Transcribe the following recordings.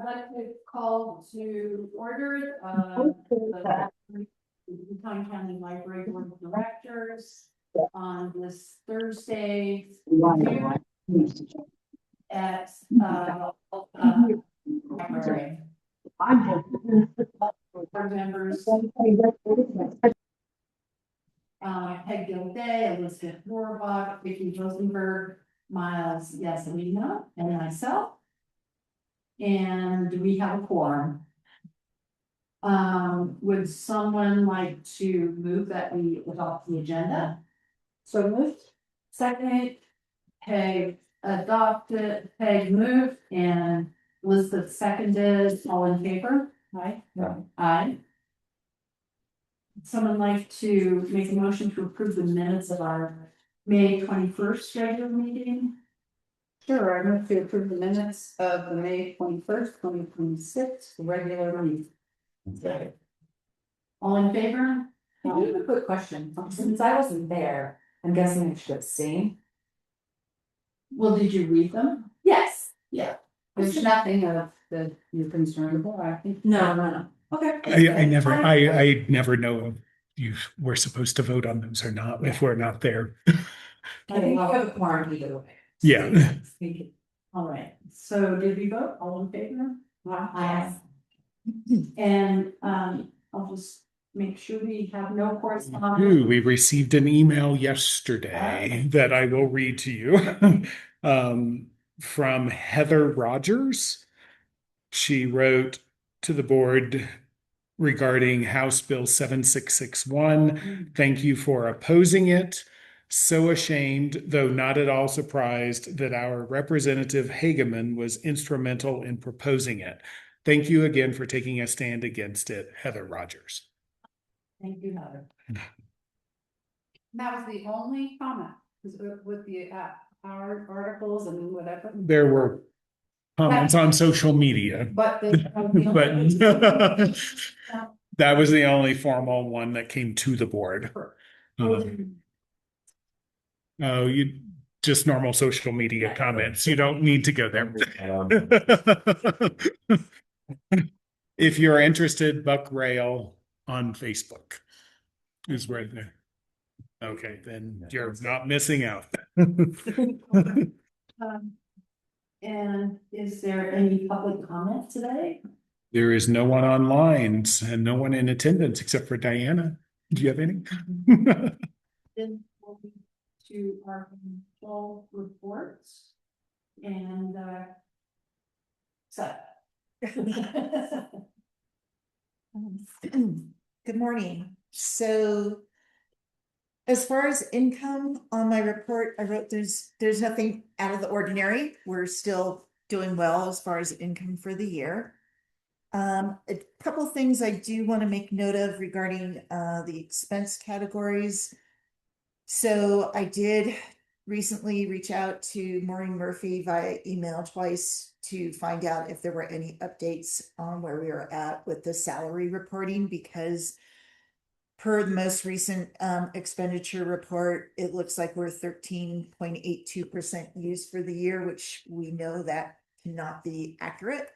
I'd like to call to order, the Teton County Library Board of Directors on this Thursday at, library. Board members, Peg Gilday, Elizabeth Rohrbach, Vicki Rosenberg, Miles Yasalino, and myself. And we have a quorum. Would someone like to move that we adopt the agenda? So moved. Second, Peg adopted, Peg moved, and Elizabeth seconded. All in favor? Aye. No. Aye. Someone like to make a motion to approve the minutes of our May 21st regular meeting? Sure, I move to approve the minutes of the May 21st, 2026 regular meeting. All in favor? I have a quick question. Since I wasn't there, I'm guessing I should abstain. Well, did you read them? Yes. Yeah. There's nothing that you're concerned about, I think. No. Okay. I never know if you were supposed to vote on those or not if we're not there. I think I have a quorum either way. Yeah. All right, so did we vote? All in favor? Yes. And I'll just make sure we have no correspondence. Ooh, we received an email yesterday that I will read to you from Heather Rogers. She wrote to the board regarding House Bill 7661. Thank you for opposing it. So ashamed, though not at all surprised, that our Representative Hageman was instrumental in proposing it. Thank you again for taking a stand against it, Heather Rogers. Thank you, Heather. That was the only comment, with the our articles and whatever. There were comments on social media, But but that was the only formal one that came to the board. Oh, you just normal social media comments. You don't need to go there. If you're interested, Buck Rail on Facebook is where they're. Okay, then you're not missing out. And is there any public comment today? There is no one online and no one in attendance except for Diana. Do you have any? Then we'll be to our full reports and so. Good morning. So as far as income on my report, I wrote there's nothing out of the ordinary. We're still doing well as far as income for the year. A couple things I do want to make note of regarding the expense categories. So I did recently reach out to Maureen Murphy via email twice to find out if there were any updates on where we are at with the salary reporting, because per the most recent expenditure report, it looks like we're 13.82% used for the year, which we know that cannot be accurate.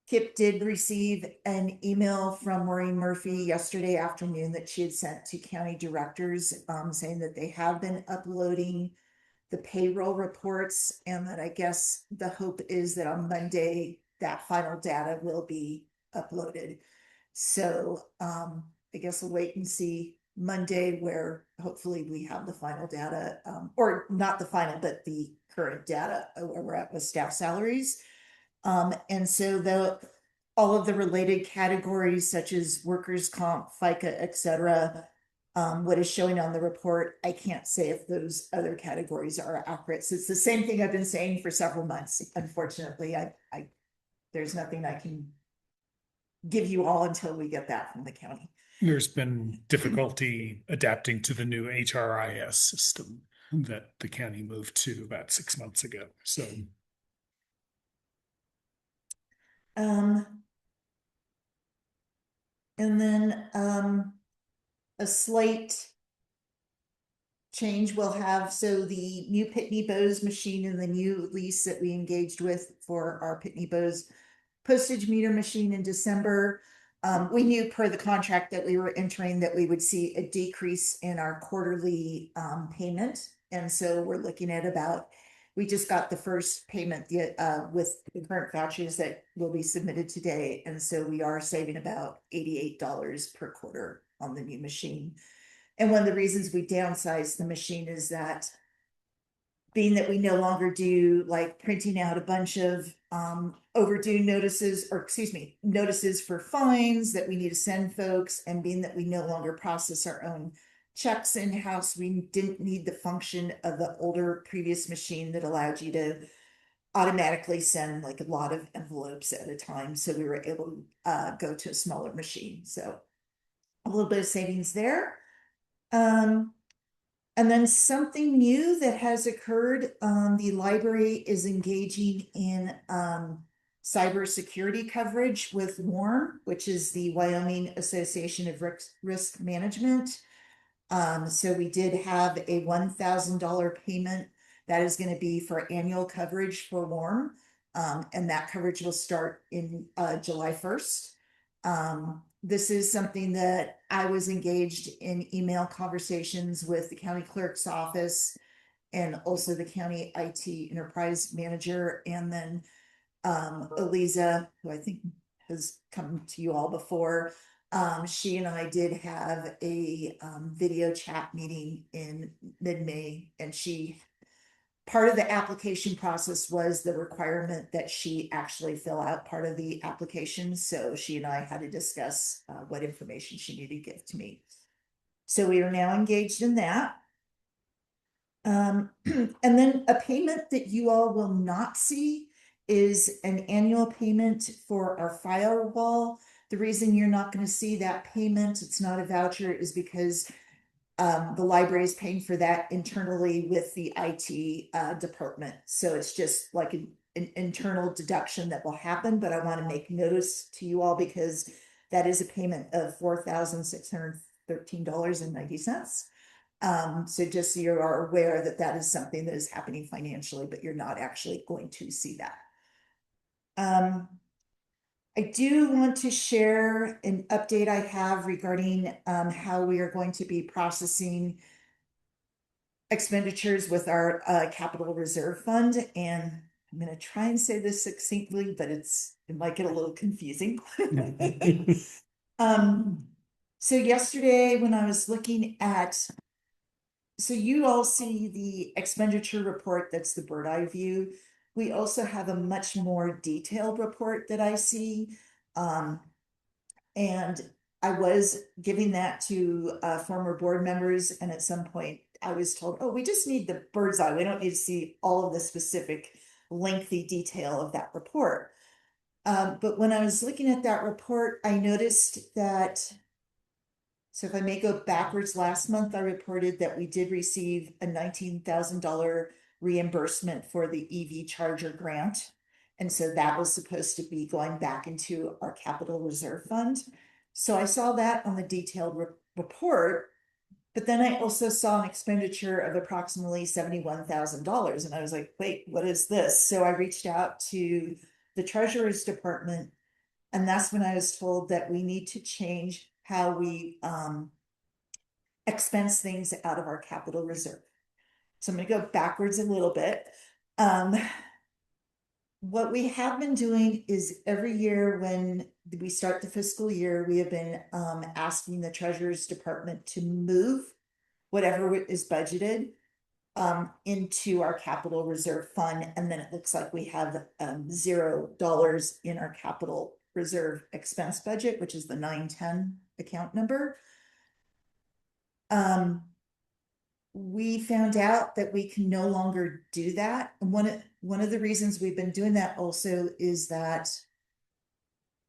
Kip did receive an email from Maureen Murphy yesterday afternoon that she had sent to county directors saying that they have been uploading the payroll reports, and that I guess the hope is that on Monday that final data will be uploaded. So I guess we'll wait and see Monday, where hopefully we have the final data, or not the final, but the current data where we're at with staff salaries. And so all of the related categories such as workers' comp, FICA, etc., what is showing on the report, I can't say if those other categories are accurate. So it's the same thing I've been saying for several months. Unfortunately, there's nothing I can give you all until we get that from the county. There's been difficulty adapting to the new HRIS system that the county moved to about 6 months ago. So and then a slight change we'll have, so the new Pitney Bowes machine and the new lease that we engaged with for our Pitney Bowes postage meter machine in December. We knew per the contract that we were entering that we would see a decrease in our quarterly payment. And so we're looking at about, we just got the first payment with the current vouchers that will be submitted today. And so we are saving about $88 per quarter on the new machine. And one of the reasons we downsized the machine is that being that we no longer do like printing out a bunch of overdue notices, or excuse me, notices for fines that we need to send folks, and being that we no longer process our own checks in-house, we didn't need the function of the older previous machine that allowed you to automatically send like a lot of envelopes at a time. So we were able to go to a smaller machine. So a little bit of savings there. And then something new that has occurred, the library is engaging in cybersecurity coverage with WARM, which is the Wyoming Association of Risk Management. So we did have a $1,000 payment that is going to be for annual coverage for WARM. And that coverage will start in July 1st. This is something that I was engaged in email conversations with the county clerk's office and also the county IT enterprise manager. And then Eliza, who I think has come to you all before, she and I did have a video chat meeting in mid-May, and part of the application process was the requirement that she actually fill out part of the application. So she and I had to discuss what information she needed to give to me. So we are now engaged in that. And then a payment that you all will not see is an annual payment for our firewall. The reason you're not going to see that payment, it's not a voucher, is because the library is paying for that internally with the IT department. So it's just like an internal deduction that will happen, but I want to make notice to you all because that is a payment of $4,613.90. So just so you are aware that that is something that is happening financially, but you're not actually going to see that. I do want to share an update I have regarding how we are going to be processing expenditures with our capital reserve fund. And I'm going to try and say this succinctly, but it might get a little confusing. So yesterday when I was looking at, so you all see the expenditure report, that's the bird eye view. We also have a much more detailed report that I see. And I was giving that to former board members. And at some point I was told, oh, we just need the bird's eye. We don't need to see all of the specific lengthy detail of that report. But when I was looking at that report, I noticed that, so if I may go backwards, last month I reported that we did receive a $19,000 reimbursement for the EV charger grant. And so that was supposed to be going back into our capital reserve fund. So I saw that on the detailed report, but then I also saw an expenditure of approximately $71,000. And I was like, wait, what is this? So I reached out to the treasurer's department, and that's when I was told that we need to change how we expense things out of our capital reserve. So I'm going to go backwards a little bit. What we have been doing is every year when we start the fiscal year, we have been asking the treasurer's department to move whatever is budgeted into our capital reserve fund. And then it looks like we have $0 in our capital reserve expense budget, which is the 910 account number. We found out that we can no longer do that. And one of the reasons we've been doing that also is that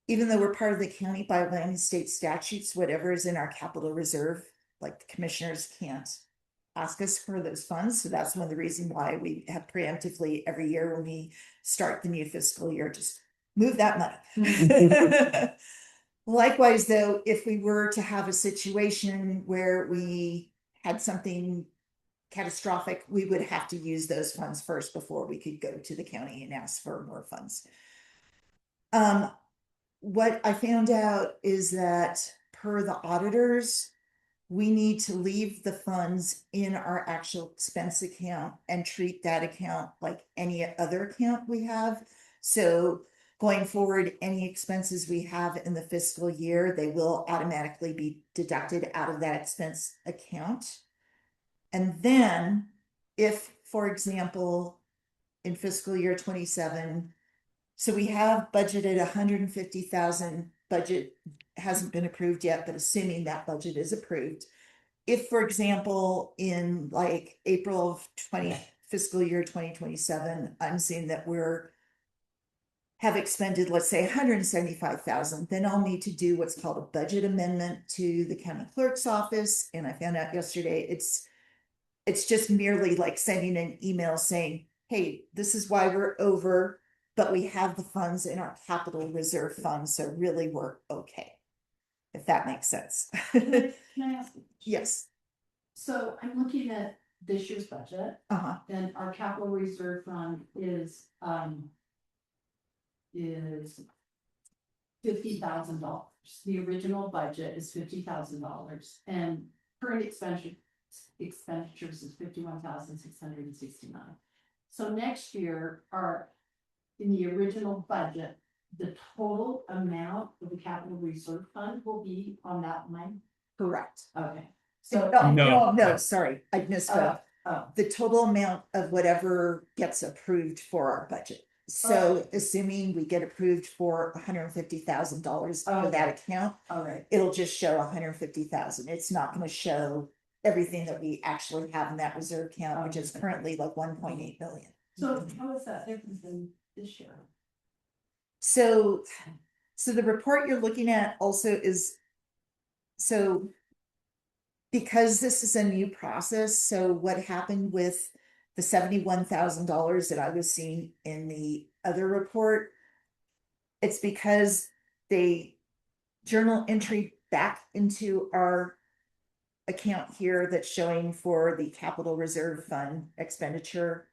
even though we're part of the county by land and state statutes, whatever is in our capital reserve, like the commissioners can't ask us for those funds. So that's one of the reasons why we have preemptively every year when we start the new fiscal year, just move that money. Likewise, though, if we were to have a situation where we had something catastrophic, we would have to use those funds first before we could go to the county and ask for more funds. What I found out is that per the auditors, we need to leave the funds in our actual expense account and treat that account like any other account we have. So going forward, any expenses we have in the fiscal year, they will automatically be deducted out of that expense account. And then if, for example, in fiscal year 27, so we have budgeted 150,000, budget hasn't been approved yet, but assuming that budget is approved. If, for example, in like April of fiscal year 2027, I'm seeing that have expended, let's say 175,000, then I'll need to do what's called a budget amendment to the county clerk's office. And I found out yesterday, it's just merely like sending an email saying, hey, this is why we're over, but we have the funds in our capital reserve fund, so really we're okay. If that makes sense. Can I ask? Yes. So I'm looking at this year's budget, Uh-huh. and our capital reserve fund is $50,000. The original budget is $50,000, and current expenditures is 51,669. So next year, in the original budget, the total amount of the capital reserve fund will be on that line. Correct. Okay. So, So no, sorry, I misspoke. oh, The total amount of whatever gets approved for our budget. So assuming we get approved for $150,000 for that account, all right. it'll just show 150,000. It's not going to show everything that we actually have in that reserve account, which is currently like 1.8 million. So how is that different than this year? So the report you're looking at also is, so because this is a new process, so what happened with the $71,000 that I was seeing in the other report, it's because they journal entry back into our account here that's showing for the capital reserve fund expenditure.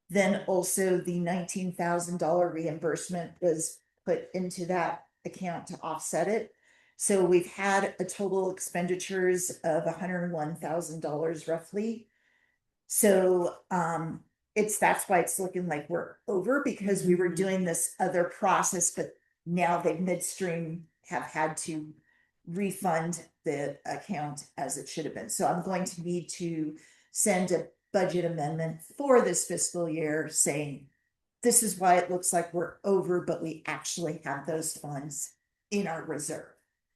Then also the $19,000 reimbursement was put into that account to offset it. So we've had a total expenditures of $101,000 roughly. So that's why it's looking like we're over, because we were doing this other process, but now they midstream have had to refund the account as it should have been. So I'm going to need to send a budget amendment for this fiscal year saying, this is why it looks like we're over, but we actually have those funds in our reserve.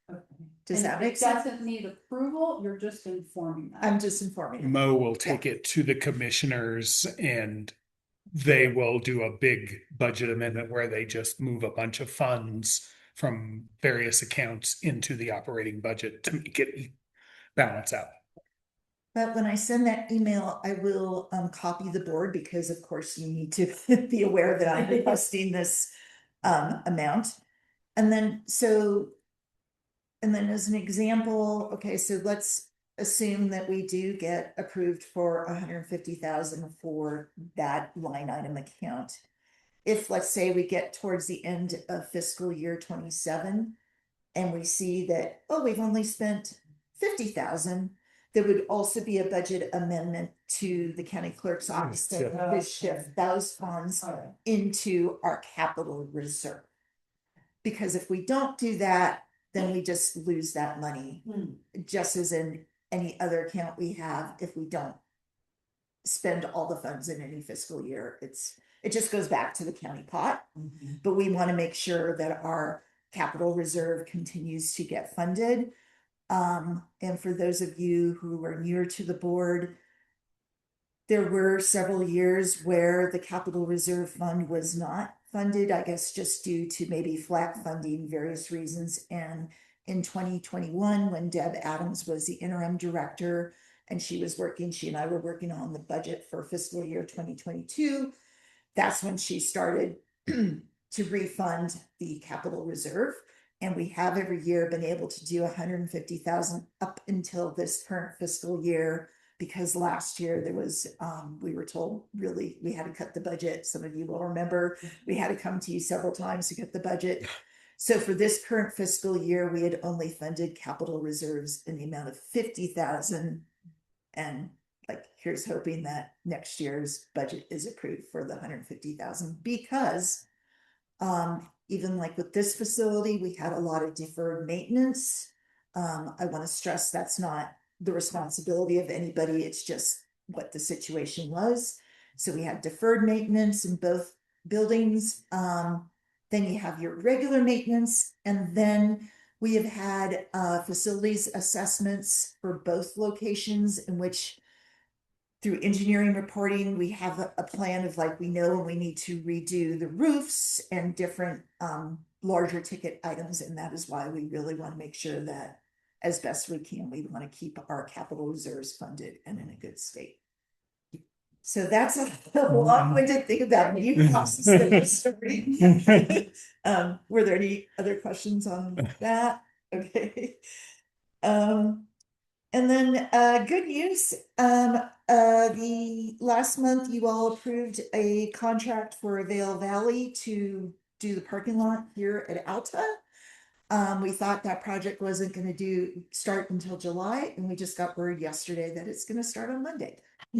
Okay. Does And that make it sense? doesn't need approval, you're just informing that. I'm just informing you. Mo will take it to the commissioners and they will do a big budget amendment where they just move a bunch of funds from various accounts into the operating budget to make it balance out. But when I send that email, I will copy the board, because of course you need to be aware that I'm requesting this amount. And then as an example, okay, so let's assume that we do get approved for 150,000 for that line item account. If, let's say, we get towards the end of fiscal year 27 and we see that, oh, we've only spent 50,000, there would also be a budget amendment to the county clerk's office to shift those funds into our capital reserve. Because if we don't do that, then we just lose that money, just as in any other account we have. If we don't spend all the funds in any fiscal year, it just goes back to the county pot. But we want to make sure that our capital reserve continues to get funded. And for those of you who are newer to the board, there were several years where the capital reserve fund was not funded, I guess just due to maybe flat funding, various reasons. And in 2021, when Deb Adams was the interim director and she and I were working on the budget for fiscal year 2022, that's when she started to refund the capital reserve. And we have every year been able to do 150,000 up until this current fiscal year. because last year there was, we were told really, we had to cut the budget. Some of you will remember, we had to come to you several times to cut the budget. So for this current fiscal year, we had only funded capital reserves in the amount of 50,000. And like, here's hoping that next year's budget is approved for the 150,000, because even like with this facility, we had a lot of deferred maintenance. I want to stress that's not the responsibility of anybody. It's just what the situation was. So we had deferred maintenance in both buildings. Then you have your regular maintenance, and then we have had facilities assessments for both locations, in which through engineering reporting, we have a plan of like, we know when we need to redo the roofs and different larger ticket items. And that is why we really want to make sure that as best we can, we want to keep our capital reserves funded and in a good state. So that's a long-winded thing about new process that we're starting. Were there any other questions on that? Okay. And then good news. The last month you all approved a contract for Vale Valley to do the parking lot here at Alta. We thought that project wasn't going to start until July, and we just got word yesterday that it's going to start on Monday. I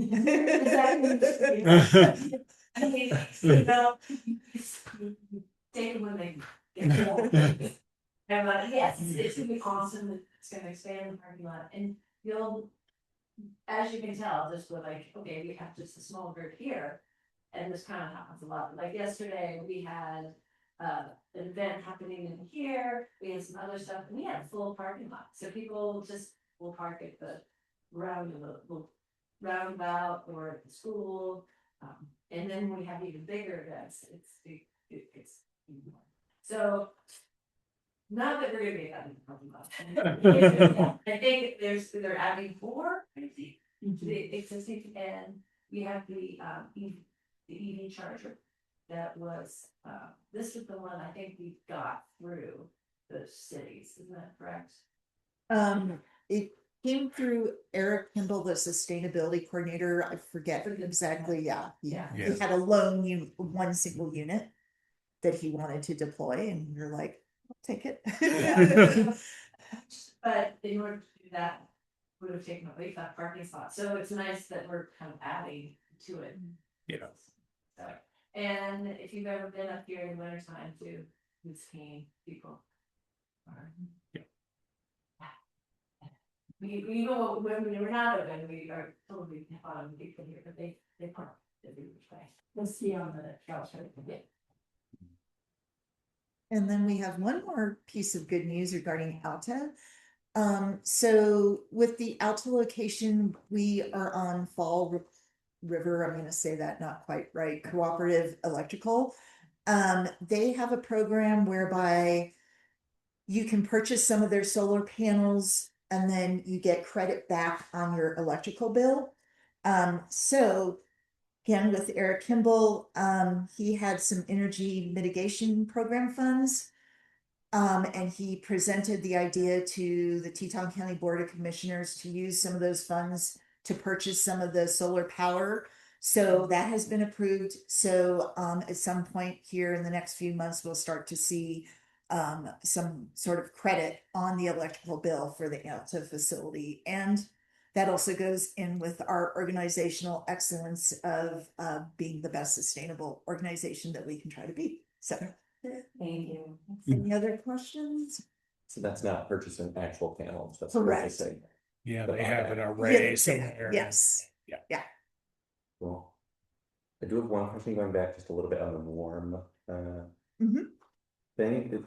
mean, you know, take it when they get it. And yes, it's gonna be awesome. It's gonna expand the parking lot, and you'll, as you can tell, just with like, okay, we have just a small group here, and this kind of happens a lot. Like yesterday, we had an event happening in here. We had some other stuff, and we had a full parking lot, so people just will park at the roundabout or at the school. And then when we have even bigger events, it's so. Not that we're gonna be having a parking lot. I think they're adding 4, I think, to the existing, and we have the EV charger. That was, this is the one I think we got through the cities, isn't that correct? It came through Eric Kimball, the sustainability coordinator. I forget exactly. Yeah. He had a one single unit that he wanted to deploy, and you're like, I'll take it. But in order to do that, would have taken away that parking spot. So it's nice that we're kind of adding to it. Yeah. So, and if you've ever been up here in the wintertime too, with skiing, people. Yeah. We know when we were not open, we are totally people here, but they park every which way. We'll see on the trail. Yeah. And then we have one more piece of good news regarding Alta. So with the Alta location, we are on Fall River, I'm going to say that not quite right, Cooperative Electrical. They have a program whereby you can purchase some of their solar panels and then you get credit back on your electrical bill. So again, with Eric Kimball, he had some energy mitigation program funds. And he presented the idea to the Teton County Board of Commissioners to use some of those funds to purchase some of the solar power. So that has been approved. So at some point here in the next few months, we'll start to see some sort of credit on the electrical bill for the Alta facility. And that also goes in with our organizational excellence of being the best sustainable organization that we can try to be. So Thank you. any other questions? So that's not purchasing actual panels, that's Correct. purchasing. Yeah, The they have an buyback. array somewhere. Yes. Well, I do have one question going back just a little bit on the warm Mhm. thing.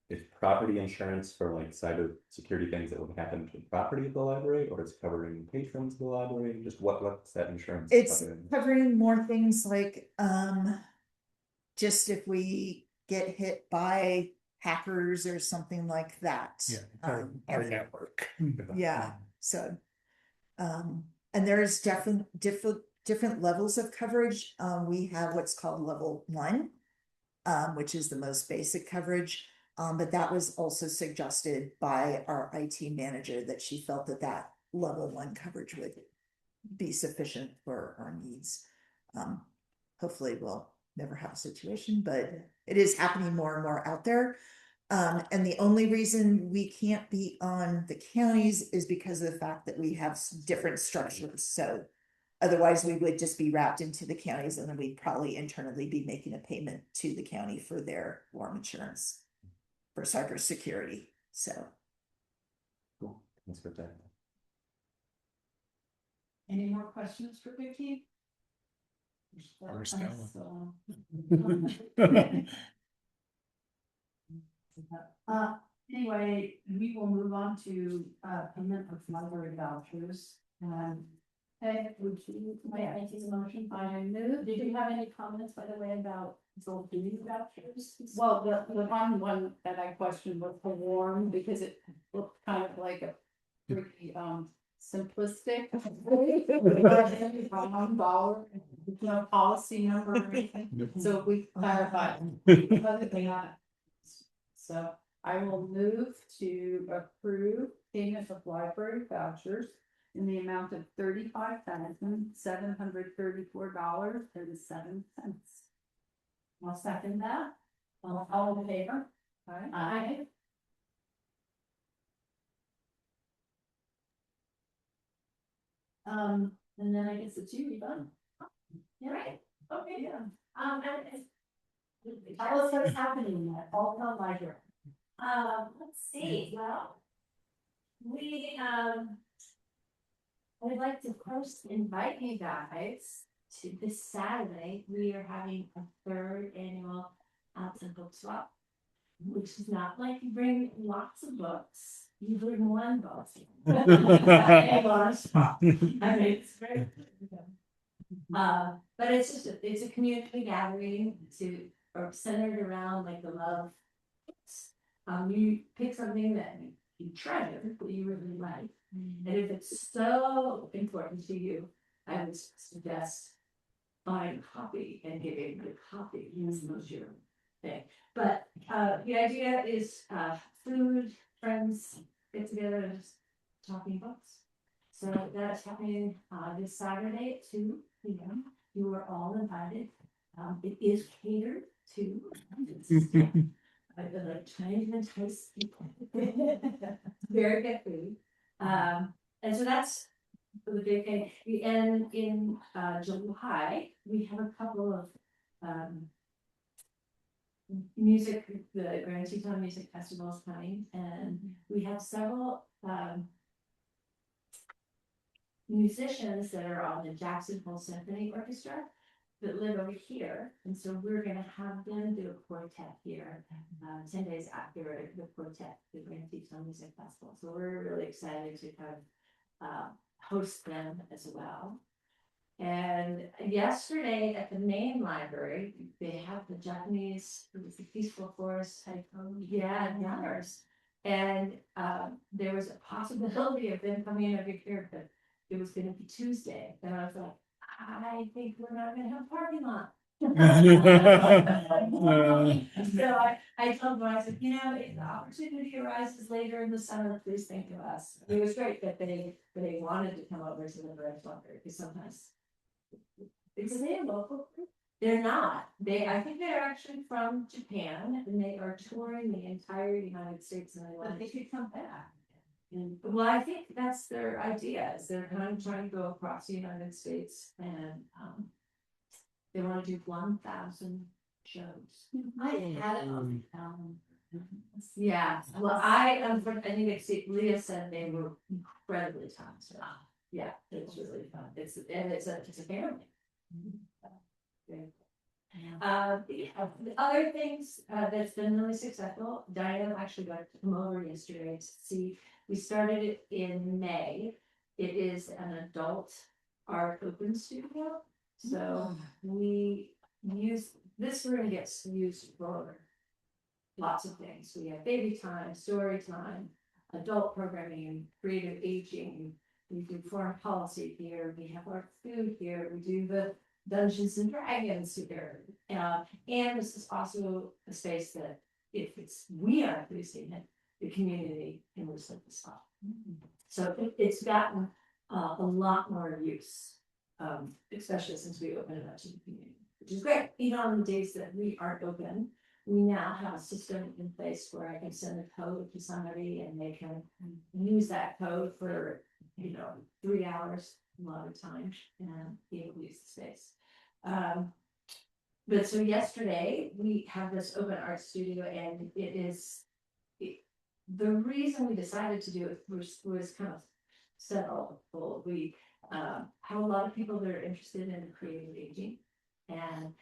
Is property insurance for like cyber security things that would happen to the property of the library, or is it covering patrons of the library? Just what's that insurance? It's covering? covering more things like just if we get hit by hackers or something like that. Yeah, our network. Yeah, so and there's different levels of coverage. We have what's called level 1, which is the most basic coverage. But that was also suggested by our IT manager that she felt that level 1 coverage be sufficient for our needs. Hopefully we'll never have a situation, but it is happening more and more out there. And the only reason we can't be on the counties is because of the fact that we have different structures. So otherwise we would just be wrapped into the counties, and then we'd probably internally be making a payment to the county for their alarm insurance for cybersecurity. So Cool. Thanks for that. Any more questions for Vicky? Or Stella. Anyway, we will move on to payment of library vouchers. Hey, would you, may I make a motion? I move. Did you have any comments, by the way, about the duty vouchers? Well, the one that I questioned was the warm, because it looked kind of like a pretty simplistic. Wrong dollar, no policy number or anything, so we clarified. So I will move to approve payment of library vouchers in the amount of $35,734.37. I'll second that. All in favor? Aye. And then I guess it's you, done. Yeah. Right. Okay, yeah. Tell us what's happening at Alton Library. Let's see, well, I'd like to first invite you guys to this Saturday. We are having a 3rd annual Alton Book Swap, which is not like you bring lots of books, you bring one book. I mean, it's very. But it's just, it's a community gathering or centered around like the love. You pick something that you treasure, that you really like. And if it's so important to you, I would suggest buying a copy and giving the copy. That's most your thing. But the idea is food, friends get together and just talking books. So that's happening this Saturday at 2 p.m. You are all invited. It is catered to. I've been like trying to entice people. Very good food. And so that's the big thing. And in July, we have a couple of music, the Grand Teton Music Festival is coming, and we have several musicians that are on the Jacksonville Symphony Orchestra that live over here, and so we're going to have them do a quartet here 10 days after the quartet, the Grand Teton Music Festival. So we're really excited to kind of host them as well. And yesterday at the main library, they have the Japanese, it was the Peaceful Forest Teton, dinners. And there was a possibility of them coming over here, but it was going to be Tuesday. And I was like, I think we're not going to have a parking lot. So I told them, I said, if the opportunity arises later in the summer, please think of us. It was great that they wanted to come over to the Branch Library, because sometimes because they're local. They're not. I think they're actually from Japan, and they are touring the entire United States, and they could come back. And well, I think that's their idea. Is they're kind of trying to go across the United States, and they want to do 1,000 shows. I had it on. Yeah. Well, I think it's Leah said they were incredibly talented. Yeah, it's really fun. It's a family. The other things that's been really successful, Diane actually got to come over yesterday to see. We started it in May. It is an adult art open studio. So we use this room gets used for lots of things. We have baby time, story time, adult programming, creative aging. We do foreign policy here. We have our food here. We do the Dungeons and Dragons here. And this is also a space that if we are producing it, the community can listen to stuff. So it's gotten a lot more use. Especially since we opened it up to the community, which is great. Even on the days that we aren't open, we now have a system in place where I can send a code to somebody and they can use that code for, 3 hours a lot of times and be able to use the space. But so yesterday we have this open art studio and the reason we decided to do it was kind of several. We have a lot of people that are interested in creative aging, and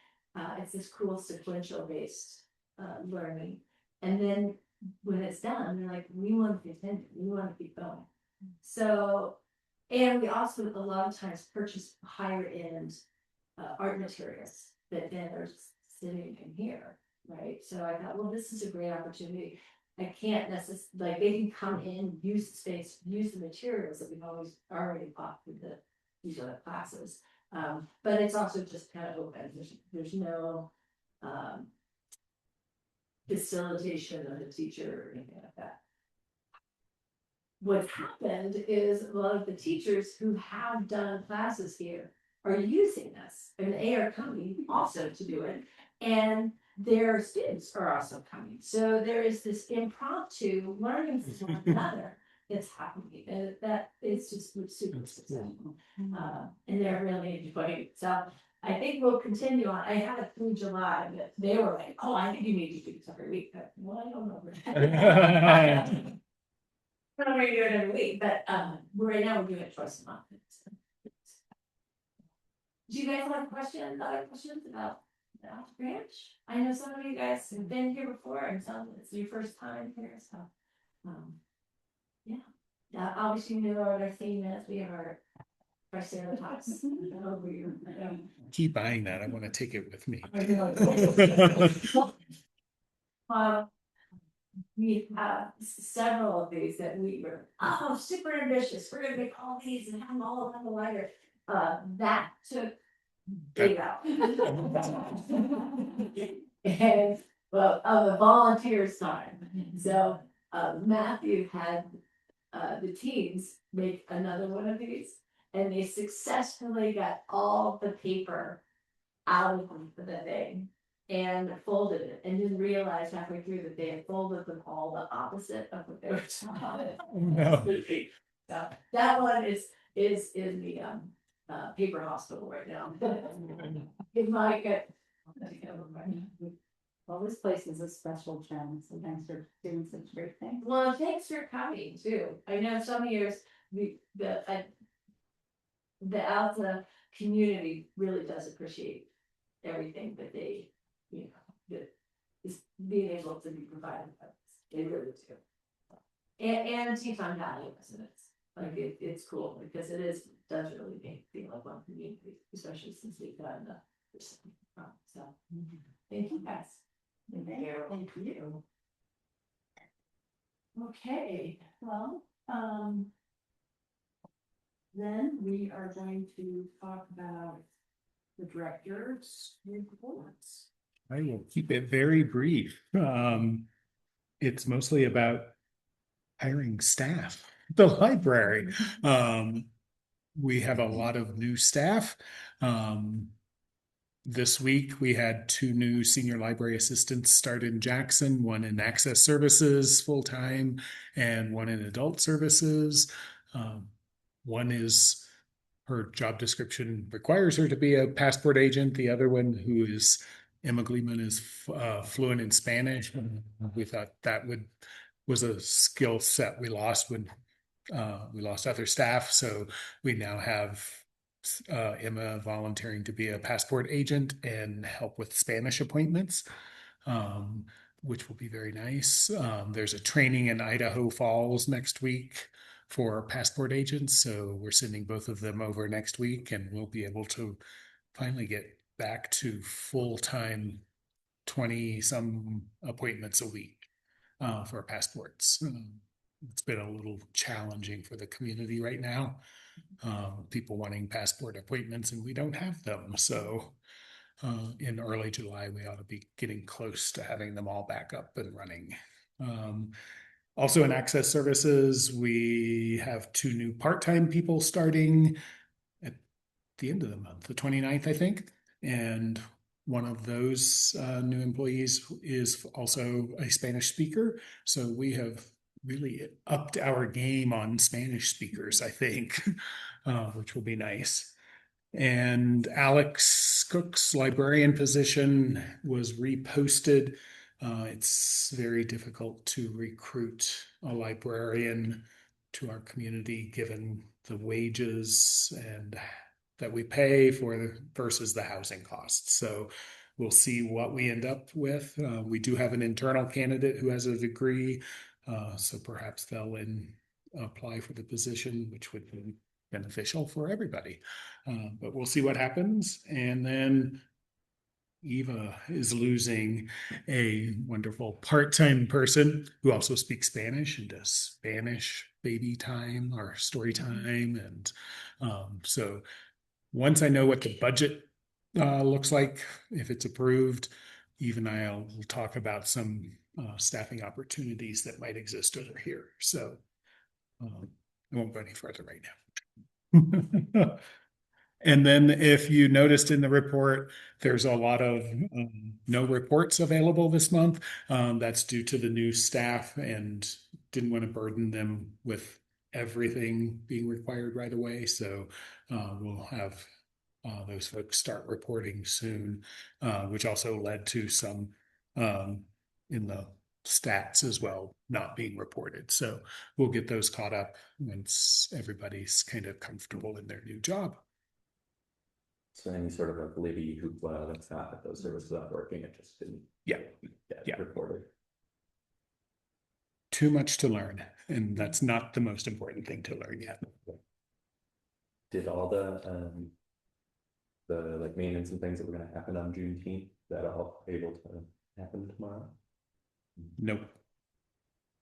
it's this cool sequential based learning. And then when it's done, they're like, we want to continue, we want to keep going. So, and we also a lot of times purchase higher end art materials that then are sitting in here, right? So I thought, well, this is a great opportunity. I can't necessarily, like, they can come in, use the space, use the materials that we've always already bought for these other classes. But it's also just kind of open. There's no facilitation of the teacher or anything like that. What's happened is a lot of the teachers who have done classes here are using this, and they are coming also to do it. And their students are also coming. So there is this impromptu learning from one another that's happening. And that is just super successful. And they're really enjoying it. So I think we'll continue on. I had it through July, but they were like, oh, I think you need to do this every week. But, well, I don't know. I don't know you do it every week, but right now we're doing it twice a month. Do you guys have questions, other questions about the Alpha Branch? I know some of you guys have been here before, and some it's your first time here, so yeah. Obviously you know what our theme is. We have our Triceratops over here. Keep buying that. I want to take it with me. We have several of these that we were super ambitious. We're gonna make all these and have them all on the lighter. That took big out. And well, of the volunteers time. So Matthew had the teens make another one of these, and they successfully got all the paper out of the thing and folded it, and didn't realize halfway through that they had folded them all the opposite of what they were taught. No. So that one is in the paper hospital right now. It might get. Well, this place is a special gem, so thanks for doing such great things. Well, thanks for coming too. I know some years the Alta community really does appreciate everything that they, that is being able to be provided by us. They really do. And Teton Valley residents, like it's cool because does really make feel like one community, especially since we've gotten the so thank you guys. Thank you. Okay, well, then we are going to talk about the director's reports. I will keep it very brief. It's mostly about hiring staff at the library. We have a lot of new staff. This week, we had 2 new senior library assistants start in Jackson, one in access services full-time and one in adult services. One is, her job description requires her to be a passport agent. The other one, who is Emma Gleeman, is fluent in Spanish. We thought that was a skill set we lost when we lost other staff. So we now have Emma volunteering to be a passport agent and help with Spanish appointments, which will be very nice. There's a training in Idaho Falls next week for passport agents. So we're sending both of them over next week, and we'll be able to finally get back to full-time 20-some appointments a week for passports. It's been a little challenging for the community right now. People wanting passport appointments, and we don't have them. So in early July, we ought to be getting close to having them all back up and running. Also in access services, we have 2 new part-time people starting at the end of the month, the 29th, I think. And one of those new employees is also a Spanish speaker. So we have really upped our game on Spanish speakers, I think, which will be nice. And Alex Cook's librarian position was reposted. It's very difficult to recruit a librarian to our community given the wages and that we pay for versus the housing costs. So we'll see what we end up with. We do have an internal candidate who has a degree, so perhaps they'll apply for the position, which would be beneficial for everybody. But we'll see what happens. And then Eva is losing a wonderful part-time person who also speaks Spanish and does Spanish baby time or story time. And so once I know what the budget looks like, if it's approved, Eve and I will talk about some staffing opportunities that might exist over here. So I won't go any further right now. And then if you noticed in the report, there's a lot of no reports available this month. That's due to the new staff and didn't want to burden them with everything being required right away. So we'll have those folks start reporting soon, which also led to some in the stats as well not being reported. So we'll get those caught up once everybody's kind of comfortable in their new job. So any sort of like Libby hoopla, that's not that those services aren't working, it just didn't get reported. Too much to learn, and that's not the most important thing to learn yet. Did all the like maintenance and things that were gonna happen on Juneteenth, that all able to happen tomorrow? Nope.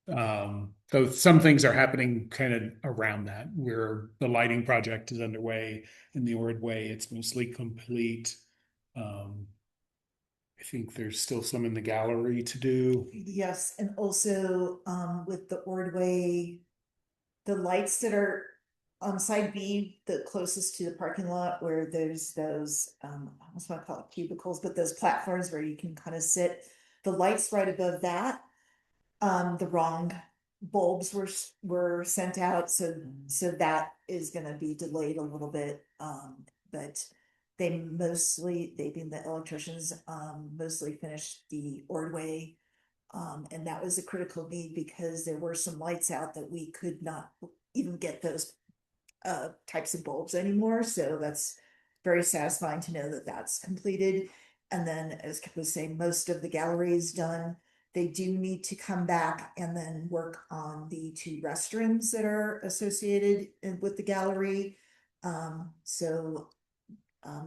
So some things are happening kind of around that, where the lighting project is underway in the Ordway. It's mostly complete. I think there's still some in the gallery to do. Yes, and also with the Ordway, the lights that are on side B, the closest to the parking lot where there's those I almost want to call it cubicles, but those platforms where you can kind of sit. The lights right above that, the wrong bulbs were sent out, so that is gonna be delayed a little bit. But they being the electricians, mostly finished the Ordway. And that was a critical need because there were some lights out that we could not even get those types of bulbs anymore. So that's very satisfying to know that that's completed. And then, as Kip was saying, most of the gallery is done. They do need to come back and then work on the 2 restrooms that are associated with the gallery.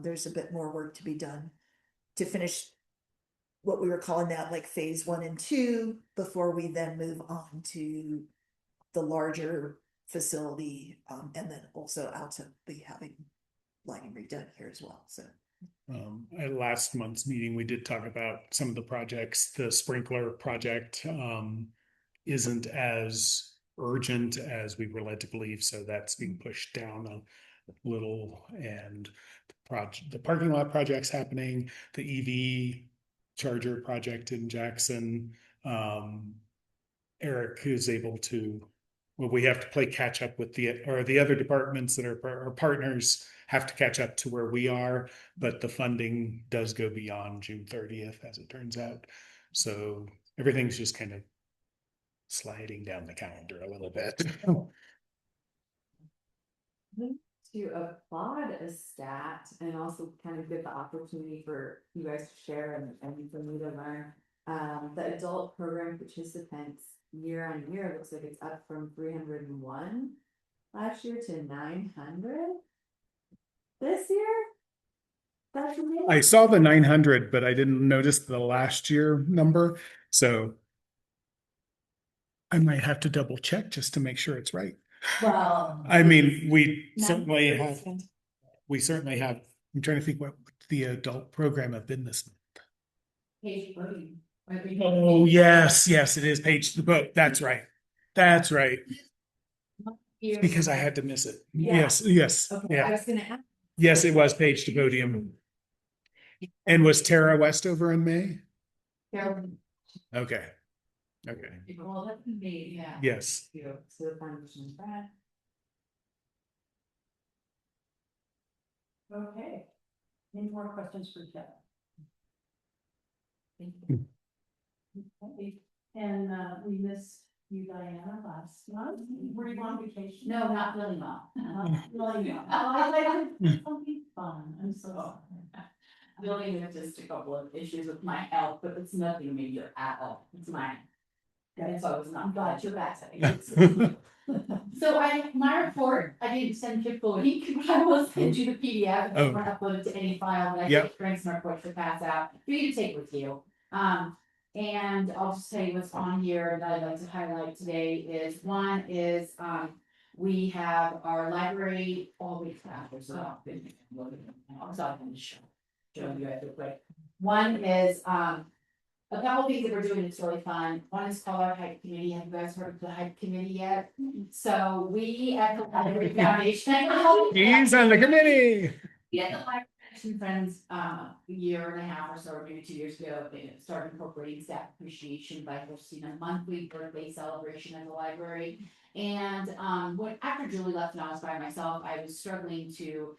There's a bit more work to be done to finish what we were calling that like phase 1 and 2 before we then move on to the larger facility, and then also out to be having lighting redone here as well. So at last month's meeting, we did talk about some of the projects. The sprinkler project isn't as urgent as we were led to believe, so that's being pushed down a little. And the parking lot project's happening. The EV charger project in Jackson. Eric is able to. Well, we have to play catch up with the other departments that are our partners have to catch up to where we are, but the funding does go beyond June 30th, as it turns out. So everything's just kind of sliding down the calendar a little bit. To applaud a stat and also kind of give the opportunity for you guys to share and for me to learn. The adult program participants year on year looks like it's up from 301 last year to 900 this year. That's amazing. I saw the 900, but I didn't notice the last year number. So I might have to double check just to make sure it's right. Well, I mean, we certainly 900. have, I'm trying to think what the adult program have been this. Page 40. Oh, yes, it is page the book. That's right. That's right. Years Because I ago. had to miss it. Yeah. Yes, Okay, I yeah. was gonna ask. Yes, it was page to podium. And was Tara Westover in May? Carolyn, Okay. Okay. well, that can be, yeah. Yes. You know, so the foundation is that. Okay. Any more questions for Jeff? Thank you. Okay. And we missed you, Diana, last month. Were you on vacation? No, not really well. Not really well. I like something fun. I'm so sorry. Building with just a couple of issues with my health, but it's nothing major at all. It's mine. And so it's not glad you're back. So my report, I didn't send you full link, but I will send you the PDF. If you want to upload it to any file, but I Yep. think brings some reports to pass out for you to take with you. And I'll just tell you what's on here that I'd like to highlight today is one is, we have our library all week after, so I've been looking, I was out in the show. Showing you it real quick. One is, a couple things that we're doing that's really fun. One is called our hype committee. Have you guys heard of the hype committee yet? So we at the Library Foundation. He's on the committee. We at the Library Foundation Friends, a year and a half or so, or maybe 2 years ago, they started incorporating staff appreciation by hosting a monthly birthday celebration at the library. And when after Julie left and I was by myself, I was struggling to,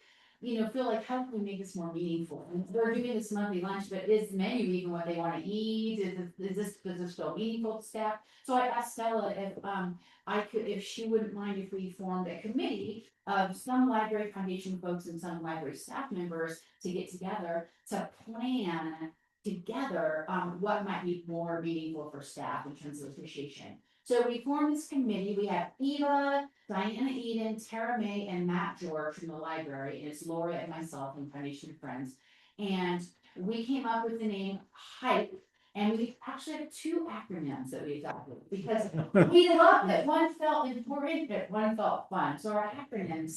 feel like how can we make this more meaningful? And we're doing this monthly lunch, but is the menu even what they want to eat? Does this feel meaningful to staff? So I asked Stella if she wouldn't mind if we formed a committee of some library foundation folks and some library staff members to get together to plan together what might be more meaningful for staff in terms of appreciation. So we formed this committee. We have Eva, Diana Eden, Tara May, and Matt George from the library, and it's Laura and myself and Foundation Friends. And we came up with the name HYPE, and we actually have 2 acronyms that we adopted because we loved it. One felt important, but one felt fun. So our acronym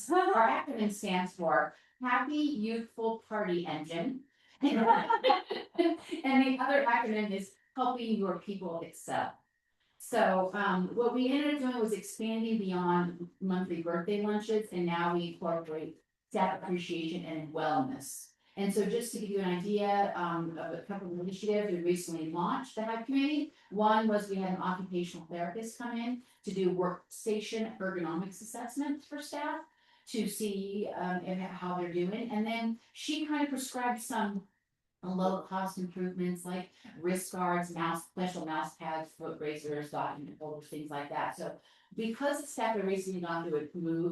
stands for Happy Youthful Party Engine. And the other acronym is Helping Your People Excel. So what we ended up doing was expanding beyond monthly birthday lunches, and now we incorporate staff appreciation and wellness. And so just to give you an idea of a couple of initiatives we recently launched the HYPE committee. One was we had an occupational therapist come in to do workstation ergonomics assessments for staff to see how they're doing. And then she kind of prescribed some low cost improvements like wrist guards, special mouse pads, foot bracers, document holders, things like that. So because the staff had recently gone through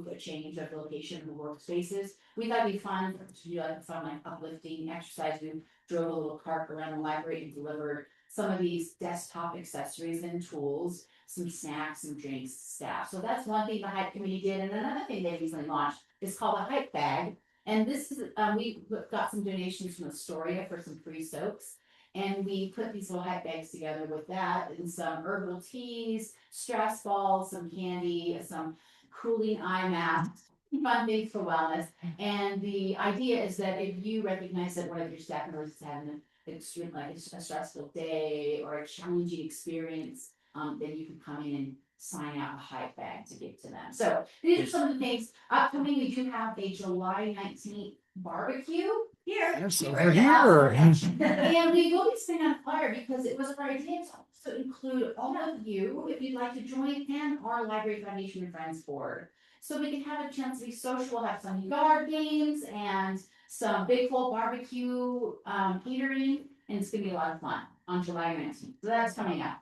a change of location in the workspaces, we thought it'd be fun to do like some uplifting exercise. We drove a little cart around the library and delivered some of these desktop accessories and tools, some snacks and drinks to staff. So that's one thing the HYPE committee did. And another thing they recently launched is called a HYPE bag. And this is, we got some donations from Astoria for some free soaps. And we put these little HYPE bags together with that and some herbal teas, stress balls, some candy, some cooling eye masks, fun things for wellness. And the idea is that if you recognize that one of your staff members is having an extreme, like a stressful day or a challenging experience, then you can come in and sign out a HYPE bag to give to them. So these are some of the things. Upcoming, we do have a July 19th barbecue here. Yes, over here. And we will be sending out a flyer because it was our idea to include all of you, if you'd like to join, and our Library Foundation and Friends board. So we can have a chance to be social. We'll have some yard games and some big full barbecue eatery, and it's gonna be a lot of fun on July 19th. So that's coming up.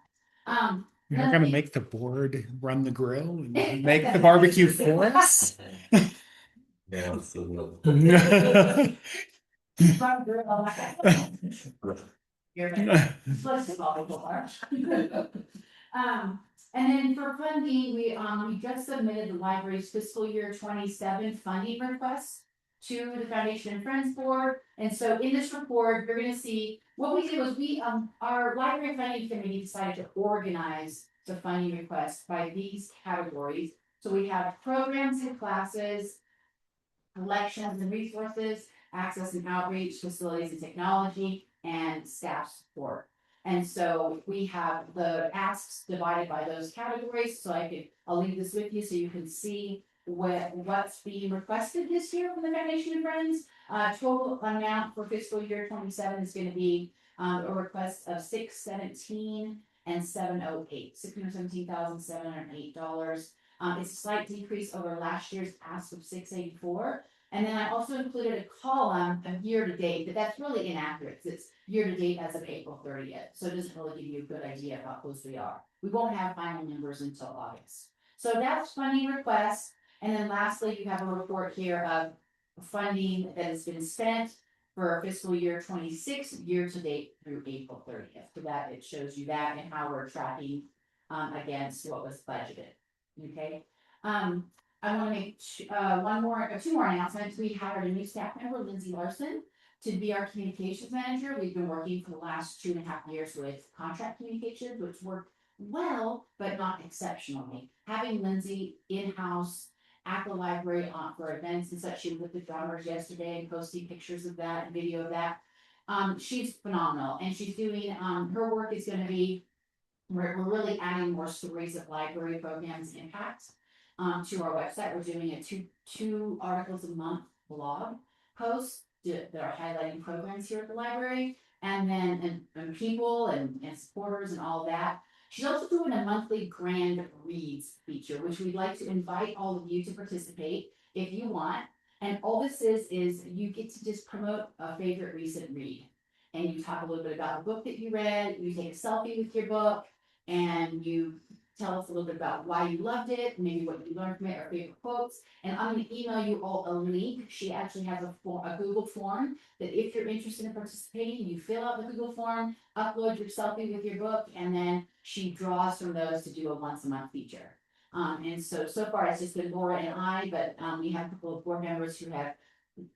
You're gonna make the board run the grill and make the barbecue for us? Yeah, so And then for funding, we just submitted the library's fiscal year 27 funding request to the Foundation and Friends Board. And so in this report, you're gonna see what we did was our library funding committee decided to organize the funding request by these categories. So we have programs and classes, collections and resources, access and outreach, facilities and technology, and staff support. And so we have the asks divided by those categories, so I'll leave this with you so you can see what's being requested this year from the Foundation and Friends. Total amount for fiscal year 27 is gonna be, a request of $617,708, $617,708. It's a slight decrease over last year's ask of $684. And then I also included a column of year to date, but that's really inaccurate. It's year to date as of April 30th. So it doesn't really give you a good idea of how close we are. We won't have final numbers until August. So that's funding requests. And then lastly, you have a report here of funding that has been spent for fiscal year 26, year to date through April 30th. So that it shows you that and how we're tracking against what was budgeted. Okay. I want to make two more announcements. We hired a new staff member, Lindsay Larson, to be our communications manager. We've been working for the last 2.5 years with contract communications, which worked well, but not exceptionally. Having Lindsay in-house at the library for events and such, she was with the drummers yesterday and posting pictures of that and video of that. She's phenomenal, and she's doing her work is going to be, we're really adding more stories of library programs impact to our website. We're doing a two articles a month blog post that are highlighting programs here at the library, and then and people and supporters and all of that. She's also doing a monthly grand reads feature, which we'd like to invite all of you to participate if you want. And all this is you get to just promote a favorite recent read, and you talk a little bit about the book that you read. You take a selfie with your book, and you tell us a little bit about why you loved it, maybe what you learned from it, or favorite quotes. And I'm going to email you all a link. She actually has a Google form that if you're interested in participating, you fill out the Google form, upload your selfie with your book, and then she draws from those to do a once a month feature. And so far it's just been Laura and I, but we have a couple of board members who have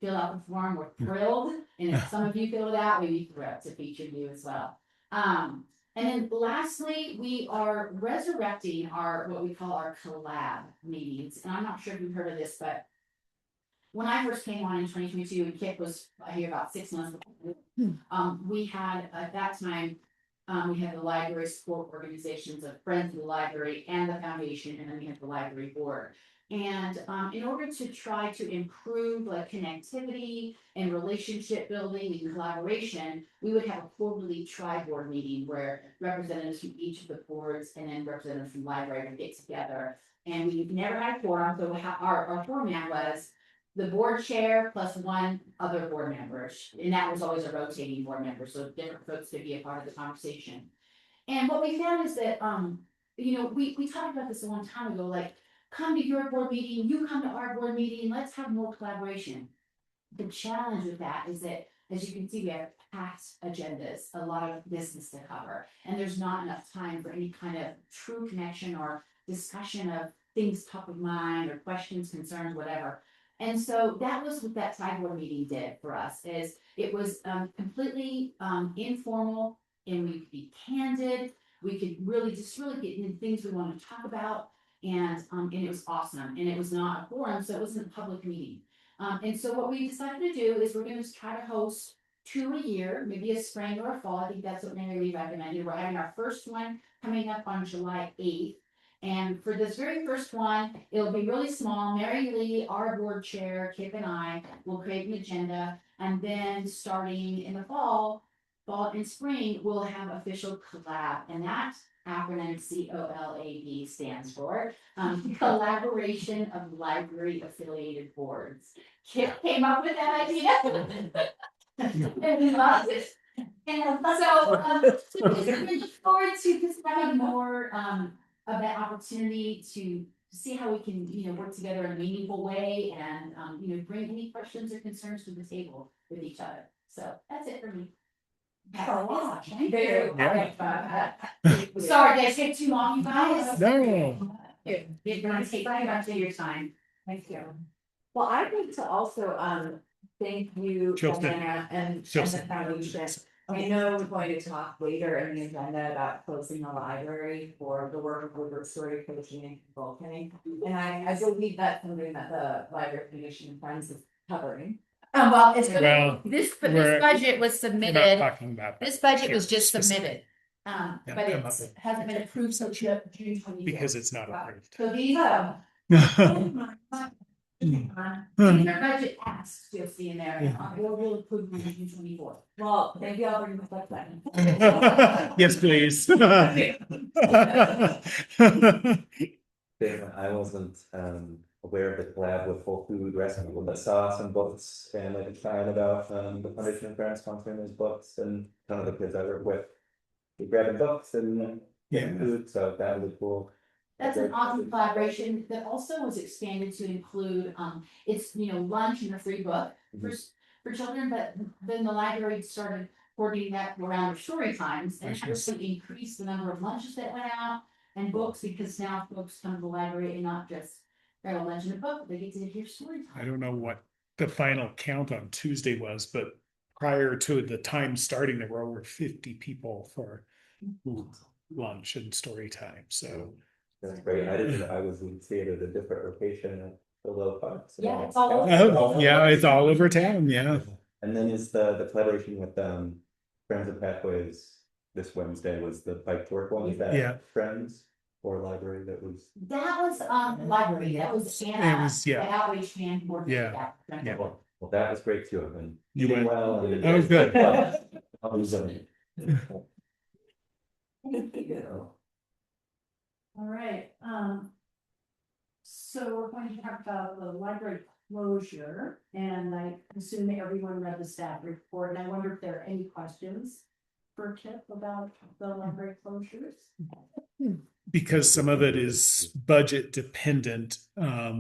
filled out the form. We're thrilled. And if some of you fill it out, we'd be thrilled to feature you as well. And then lastly, we are resurrecting what we call our collab meetings. And I'm not sure if you've heard of this, but when I first came on in 2022, and Kip was here about 6 months before, we had at that time, we had the library support organizations of Friends of the Library and the Foundation, and then we had the library board. And in order to try to improve like connectivity and relationship building and collaboration, we would have a quarterly tri-board meeting where representatives from each of the boards and then representatives from the library would get together. And we never had a quorum, so our format was the board chair plus one other board member, and that was always a rotating board member, so different folks could be a part of the conversation. And what we found is that, we talked about this a long time ago, like, come to your board meeting, you come to our board meeting, let's have more collaboration. The challenge with that is that, as you can see, we have packed agendas, a lot of business to cover, and there's not enough time for any kind of true connection or discussion of things top of mind or questions, concerns, whatever. And so that was what that tri-board meeting did for us, is it was completely informal, and we could be candid. We could really get into things we want to talk about, and it was awesome. And it was not a forum, so it wasn't a public meeting. And so what we decided to do is we're going to try to host 2 a year, maybe a spring or a fall. I think that's what Mary Lee recommended. We're having our first one coming up on July 8th. And for this very first one, it'll be really small. Mary Lee, our board chair, Kip and I will create an agenda. And then starting in the fall and spring, we'll have official collab. And that acronym COLAB stands for Collaboration of Library Affiliated Boards. Kip came up with that idea. And we loved it. And so we look forward to just having more of that opportunity to see how we can, work together in a meaningful way and, bring any questions or concerns to the table with each other. So that's it for me. Thank you. Sorry, did I take too long, you guys? No. You're gonna take much of your time. Thank you. Well, I'd like to also thank you, Chilton. Diana, and the Chilton. foundation. I know we're going to talk later in the agenda about closing the library for the work of Woodward Story Coaching and Consulting. And I believe that's something that the Library Foundation and Friends is covering. Well, Well, this we're- budget was We're not submitted. talking about that. This budget here was just specifically. submitted. Yeah, but I'm it up. hasn't been approved so June 24th. Because it's not approved. So these are. These are budget asks you'll see in there, and we'll approve on June 24th. Well, maybe I'll bring the book back. Yes, please. Then I wasn't aware of the collab with Whole Food Rescue, but saw some books and like a sign about the Foundation of Parents sponsoring those books, and some of the kids I work with. We grabbing books and getting Yeah. food, so that was cool. That's an awesome collaboration that also was expanded to include, it's, lunch and a free book for children, but then the library started coordinating that around their story times and actually increased the number of lunches that went out and books, because now folks come to the library and not just grab a lunch and a book, they get to hear story I time. don't know what the final count on Tuesday was, but prior to the time starting, there were over 50 people for lunch and story time, so. That's great. I was in theater at a different location at the Little Park. so Yeah, that's- it's all over. Oh, yeah, it's all over town, yeah. And then is the collaboration with Friends of Pathways this Wednesday was the bike to work one, is that Yeah. Friends or library that was? That was, library, that was It Anna, was, the yeah. outreach man coordinated that. Yeah. Well, that was great too, and You eating went- well. And Oh, good. I was, All right, so we're going to talk about the library closure, and I assume that everyone read the staff report, and I wonder if there are any questions for Kip about the library closures? Because some of it is budget dependent,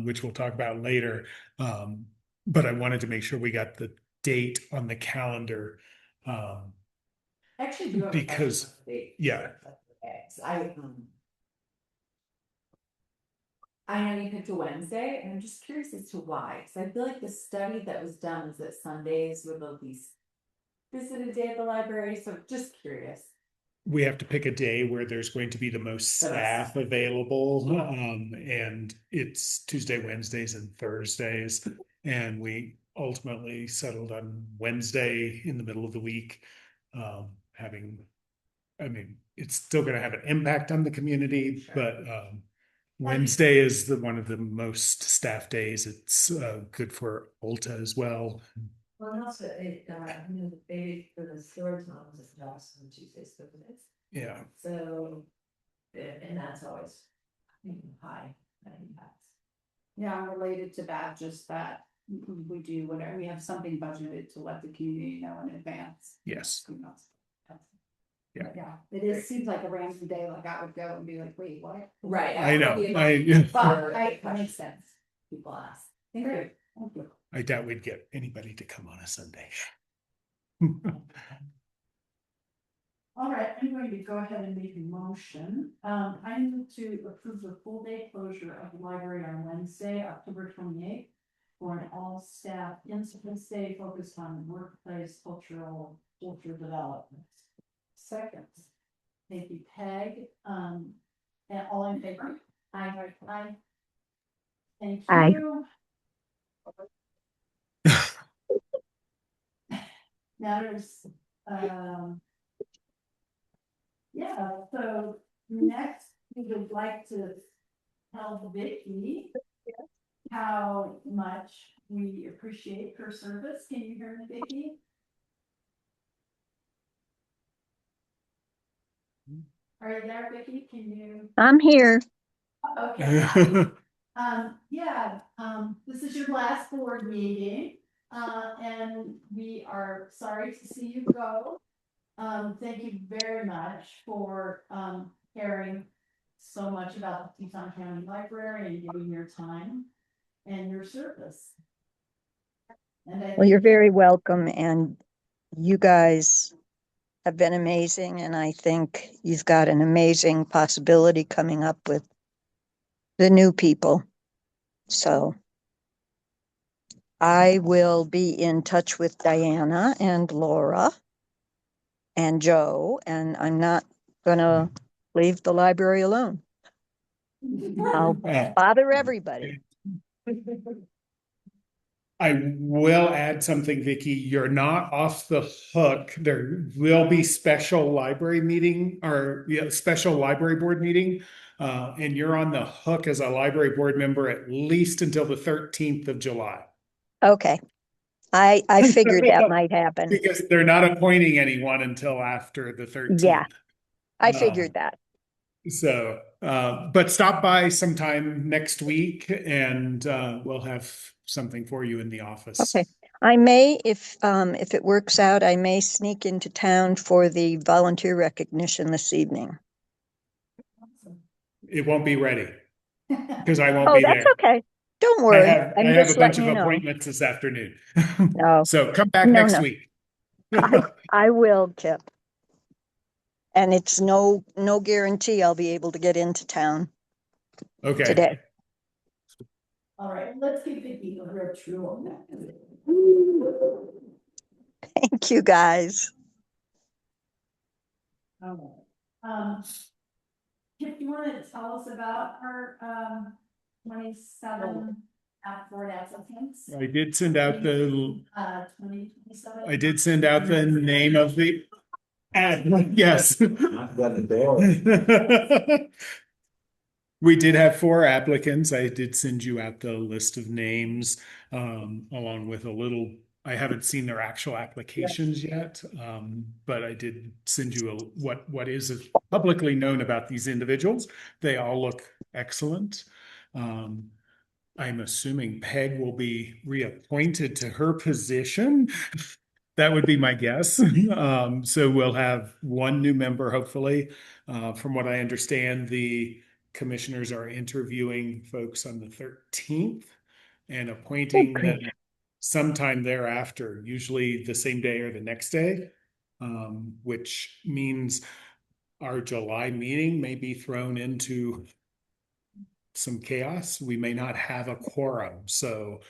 which we'll talk about later. But I wanted to make sure we got the date on the calendar. Actually, do have a question Because- about the date. yeah. Okay, so I know you picked a Wednesday, and I'm just curious as to why, because I feel like the study that was done was that Sundays were the least visited day at the library, so just curious. We have to pick a day where there's going to be the most staff available. And it's Tuesday, Wednesdays, and Thursdays. And we ultimately settled on Wednesday in the middle of the week. It's still gonna have an impact on the community, but Wednesday is one of the most staff days. It's good for Ulta as well. Well, and also, the baby for the storage moms is also on Tuesdays, Thursdays, Yeah. so, and that's always high impacts. Yeah, related to that, just that we do whatever, we have something budgeted to let the community know in advance. Yes. Who knows? Yeah. But yeah, it is, seems like a random day, like I would go and be like, wait, what? Right. I know. But that makes sense. People ask. Thank you. Thank you. I doubt we'd get anybody to come on a Sunday. All right, I'm going to go ahead and make a motion. I move to approve the full day closure of the library on Wednesday, October 28th. For an all staff in-service day focused on workplace culture development. Second. Thank you, Peg. And all in favor? Aye. Thank Aye. you. Now there's, yeah, so next, we would like to tell Vicky how much we appreciate her service. Can you hear me, Vicky? Are you there, Vicky? Can you? I'm here. Okay. This is your last board meeting, and we are sorry to see you go. Thank you very much for, caring so much about the Teton County Library and giving your time and your service. Well, you're very welcome, and you guys have been amazing, and I think you've got an amazing possibility coming up with the new people. So I will be in touch with Diana and Laura and Joe, and I'm not gonna leave the library alone. I'll bother everybody. I will add something, Vicky. You're not off the hook. There will be special library meeting or special library board meeting. And you're on the hook as a library board member at least until the 13th of July. Okay. I figured that might happen. Because they're not appointing anyone until after the 13th. Yeah, I figured that. So, but stop by sometime next week and we'll have something for you in the office. Okay. I may, if it works out, I may sneak into town for the volunteer recognition this evening. It won't be ready because I won't Oh, be that's there. okay. Don't I worry. have I'm a just bunch letting of you know. appointments this afternoon. No. So come back No, next no. week. I will, Kip. And it's no guarantee I'll be able to get into town Okay. today. All right, let's give Vicky a real true on that. Thank you, guys. Kip, you want to tell us about our 27 Ford applicants? I did send out the 2027. I did send out the name of the ad. Yes. We did have 4 applicants. I did send you out the list of names, along with a little, I haven't seen their actual applications yet. But I did send you what is publicly known about these individuals. They all look excellent. I'm assuming Peg will be reappointed to her position. That would be my guess. So we'll have 1 new member, hopefully. From what I understand, the commissioners are interviewing folks on the 13th and appointing them sometime thereafter, usually the same day or the next day, which means our July meeting may be thrown into some chaos. We may not have a quorum. So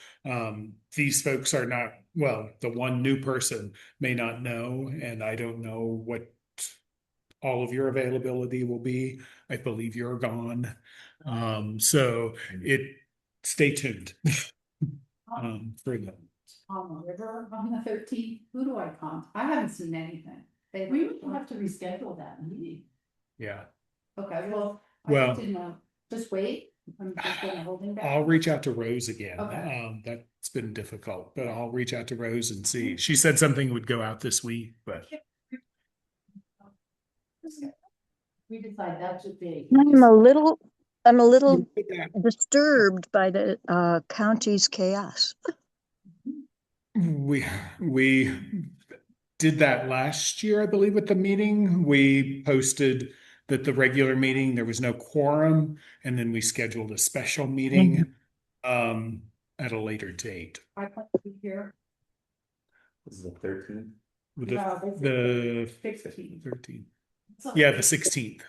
these folks are not, well, the 1 new person may not know, and I don't know what all of your availability will be. I believe you're gone. So stay tuned for them. On the river on the 13th, who do I contact? I haven't seen anything. We would have to reschedule that meeting. Yeah. Okay, well, Well, I didn't know. Just wait. I'm just gonna hold him back. I'll reach out to Rose again. Okay. That's been difficult, but I'll reach out to Rose and see. She said something would go out this week, but We decide that should be. I'm a little disturbed by the county's chaos. we did that last year, I believe, at the meeting. We posted that the regular meeting, there was no quorum, and then we scheduled a special meeting at a later date. I plan to be here. This is the 13th. The 16th. 13th. Yeah, the 16th.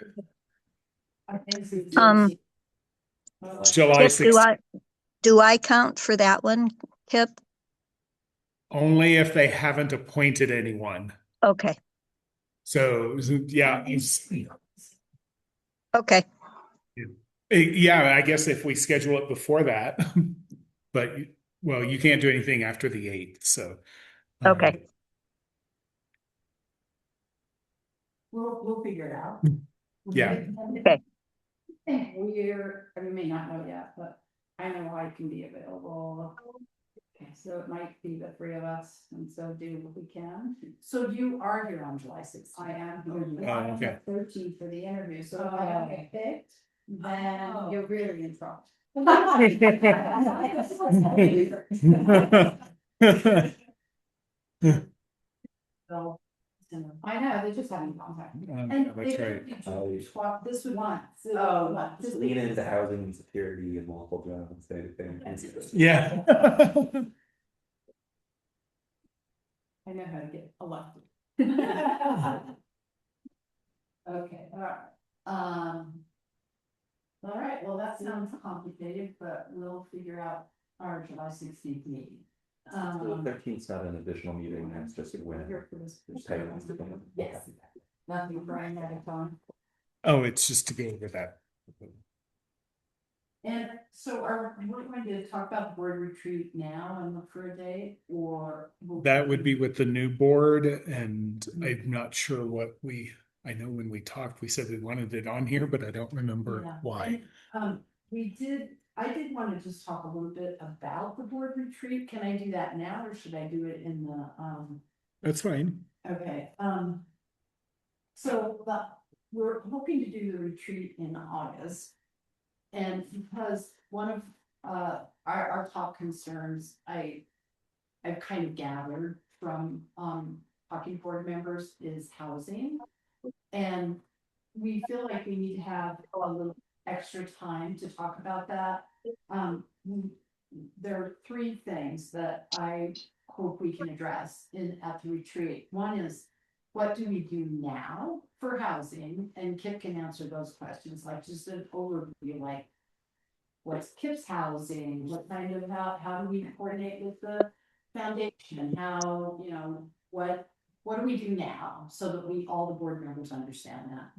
I think it's July Kip, 16th. do I count for that one, Kip? Only if they haven't appointed anyone. Okay. So yeah. Okay. Yeah, I guess if we schedule it before that, but well, you can't do anything after the 8th. So Okay. We'll figure it out. Yeah. Okay. I may not know yet, but I know I can be available. Okay, so it might be the 3 of us, and so do what we can. So you are here on July 6th? I am here. Oh, okay. 13th for the interview, so if I don't get picked, then you're really in trouble. So, I know, they just haven't contact. And that's they right. could swap this one. Just lean into housing and security and multiple jobs, same thing. Yeah. I know how to get elected. Okay, all right. All right, well, that sounds complicated, but we'll figure out our July 16th meeting. The 13th is not an additional meeting, that's just a win. Yes. Nothing Brian at a time. Oh, it's just to go over that. And so we're going to talk about the board retreat now and look for a date, or? That would be with the new board, and I'm not sure I know when we talked, we said we wanted it on here, but I don't remember Yeah. why. And, I did want to just talk a little bit about the board retreat. Can I do that now, or should I do it in the, That's fine. okay, so we're hoping to do the retreat in August. And because one of, our top concerns, I've kind of gathered from, talking to board members is housing. And we feel like we need to have a little extra time to talk about that. There are three things that I hope we can address at the retreat. One is, what do we do now for housing? And Kip can answer those questions, like just an overview, like what's Kip's housing? What kind of, how do we coordinate with the foundation? How, what do we do now so that all the board members understand that?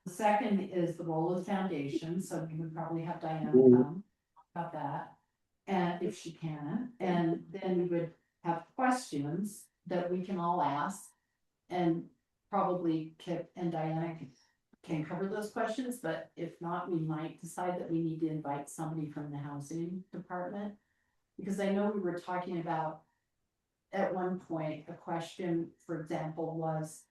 The second is the role of the foundation, so we would probably have Diana come about that, and if she can, and then we would have questions that we can all ask, and probably Kip and Diana can cover those questions, but if not, we might decide that we need to invite somebody from the housing department. Because I know we were talking about, at one point, a question, for example, was,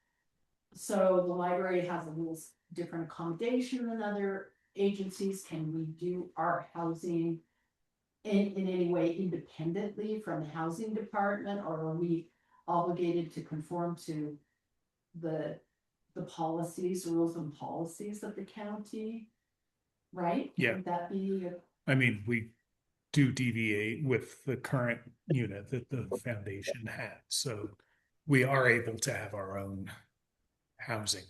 so the library has a little different accommodation than other agencies. Can we do our housing in any way independently from the housing department, or are we obligated to conform to the policies, rules and policies of the county? Right? Yeah. Would that be? I mean, we do deviate with the current unit that the foundation has, so we are able to have our own housing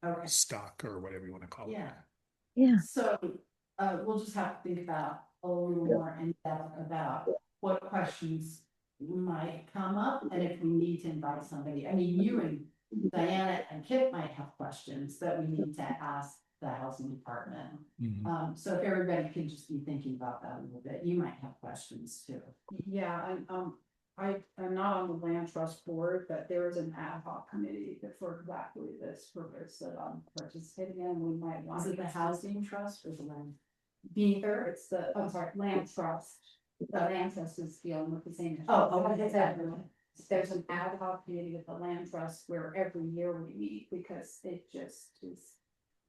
Okay. stock or whatever you want to call it. Yeah. Yeah. So, we'll just have to think about a little more in depth about what questions might come up, and if we need to invite somebody. I mean, you and Diana and Kip might have questions that we need to ask the housing department. Mhm. So if everybody can just be thinking about that a little bit, you might have questions too. Yeah, and I'm not on the land trust board, but there is an ad hoc committee that for exactly this purpose that I'm participating in. We might want Was to it the housing trust or the land? Neither, it's the, I'm sorry, land trust. The land trust is dealing with the same. issue. Oh, Like I okay. said, there's an ad hoc committee with the land trust where every year we meet because it just is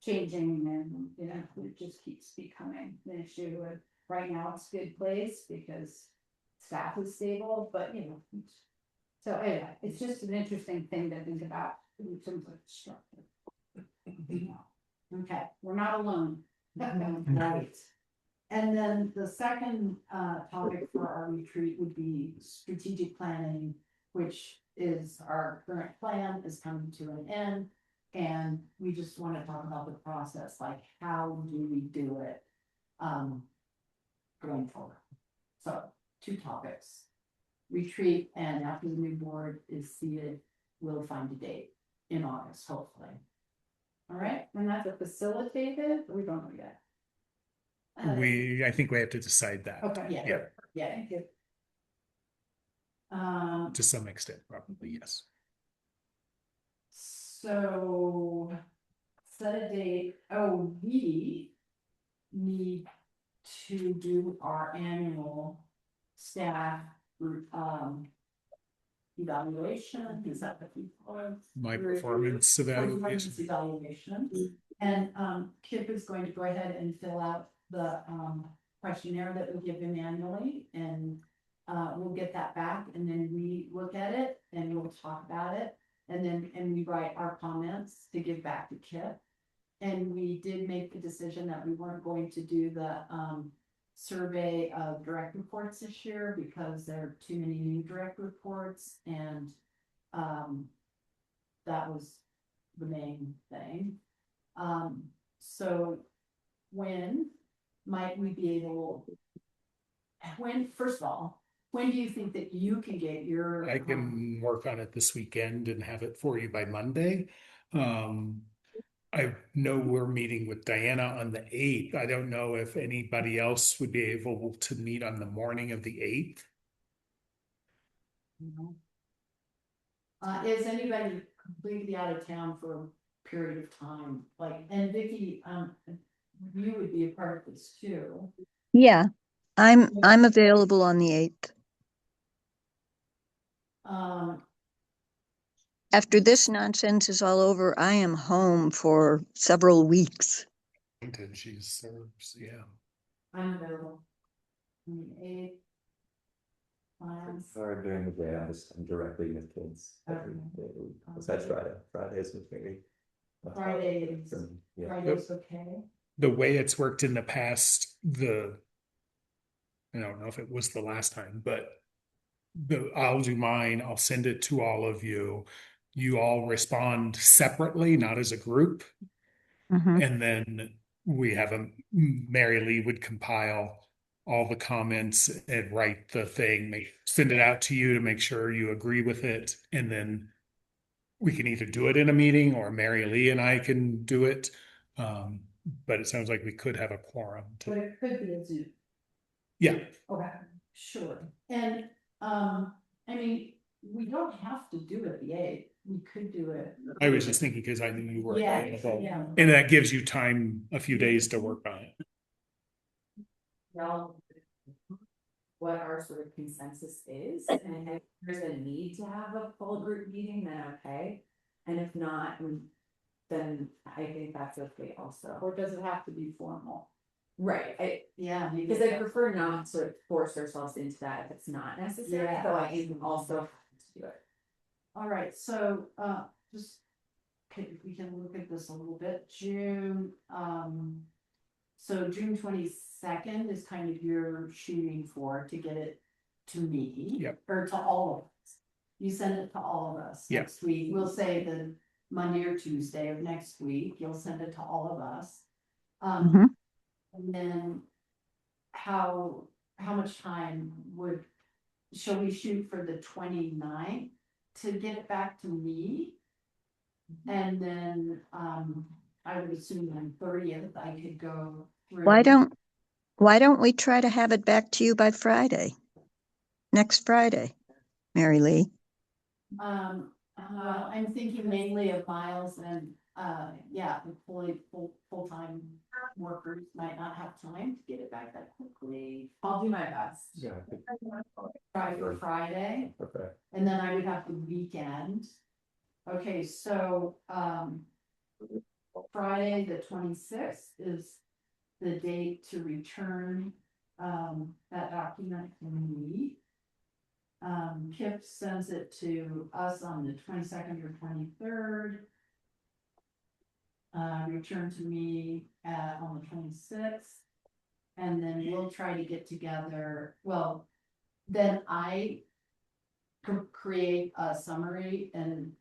changing and, it just keeps becoming an issue. And right now it's a good place because staff is stable, but so anyway, it's just an interesting thing to think about in terms of structure. Okay. We're not alone. Right. And then the second topic for our retreat would be strategic planning, which is our current plan is coming to an end. And we just want to talk about the process, like how do we do it going forward? So 2 topics, retreat, and after the new board is seated, we'll find a date in August, hopefully. All right. And that's a facilitated, we don't know yet. I think we have to decide that. Okay. Yeah. Yeah. Thank you. To some extent, probably, yes. So set a date. Oh, we need to do our annual staff evaluation. Is that what we call it? My performance evaluation. Performance evaluation. And Kip is going to go ahead and fill out the questionnaire that we give him annually, and we'll get that back, and then we look at it and we'll talk about it, and we write our comments to give back to Kip. And we did make the decision that we weren't going to do the survey of direct reports this year because there are too many new direct reports, and that was the main thing. So when might we be able, first of all, when do you think that you can get your? I can work on it this weekend and have it for you by Monday. I know we're meeting with Diana on the 8th. I don't know if anybody else would be able to meet on the morning of the 8th. Is anybody completely out of town for a period of time? Like, and Vicky, you would be a part of this too. Yeah, I'm available on the 8th. Um, After this nonsense is all over, I am home for several weeks. And she serves, yeah. I'm available. eight. It's hard during the day, I'm directly with kids every day of the week. Besides Friday, Fridays with me. Fridays. Yeah. Friday's okay. The way it's worked in the past, I don't know if it was the last time, but I'll do mine, I'll send it to all of you. You all respond separately, not as a group. Mhm. And then we have Mary Lee would compile all the comments and write the thing, send it out to you to make sure you agree with it. And then we can either do it in a meeting or Mary Lee and I can do it. But it sounds like we could have a quorum. But it could be a Zoom. Yeah, Okay, sure. And, I mean, we don't have to do it the 8th. We could do it. I was just thinking because I knew you were Yeah, available. yeah. And that gives you time, a few days to work on it. Y'all, what our sort of consensus is, and if there's a need to have a full group meeting, then okay. And if not, then I think that's okay also. Or does it have to be formal? Right, Yeah. maybe because I that's- prefer not to force ourselves into that if it's not necessary, Yeah. though I am also happy to do it. All right, so, just, we can look at this a little bit, June, so June 22nd is kind of your shooting for to get it to me. Yep. Or to all of us. You send it to all of us Yep. next week, we'll say the Monday or Tuesday of next week, you'll send it to all of us. Mhm. And then how much time shall we shoot for the 29th to get it back to me? And then, I would assume on 30th, I could go through. Why don't we try to have it back to you by Friday? Next Friday, Mary Lee. I'm thinking mainly of Miles and, yeah, the full-time workers might not have time to get it back that quickly. I'll do my best. Yeah. Try for Friday, Okay. and then I would have the weekend. Okay, so, Friday, the 26th is the date to return, that document to me. Kip sends it to us on the 22nd or 23rd. Return to me on the 26th. And then we'll try to get together, well, then I create a summary and,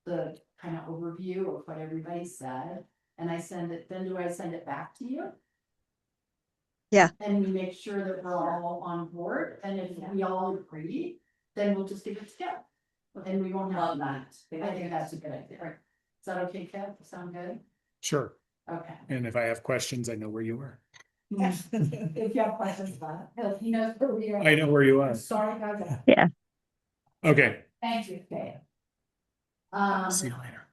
the kind of overview of what everybody said, and I send it, then do I send it back to you? Yeah. And we make sure that we're all on board, and if we all agree, then we'll just give it to Kev. And we won't have that. I think that's a good idea. Right. Is that okay, Kev? Sound good? Sure. Okay. And if I have questions, I know where you are. If you have questions about it, he knows where we are. I know where you are. Sorry about that. Yeah. Okay. Thank you, Kev. See you later.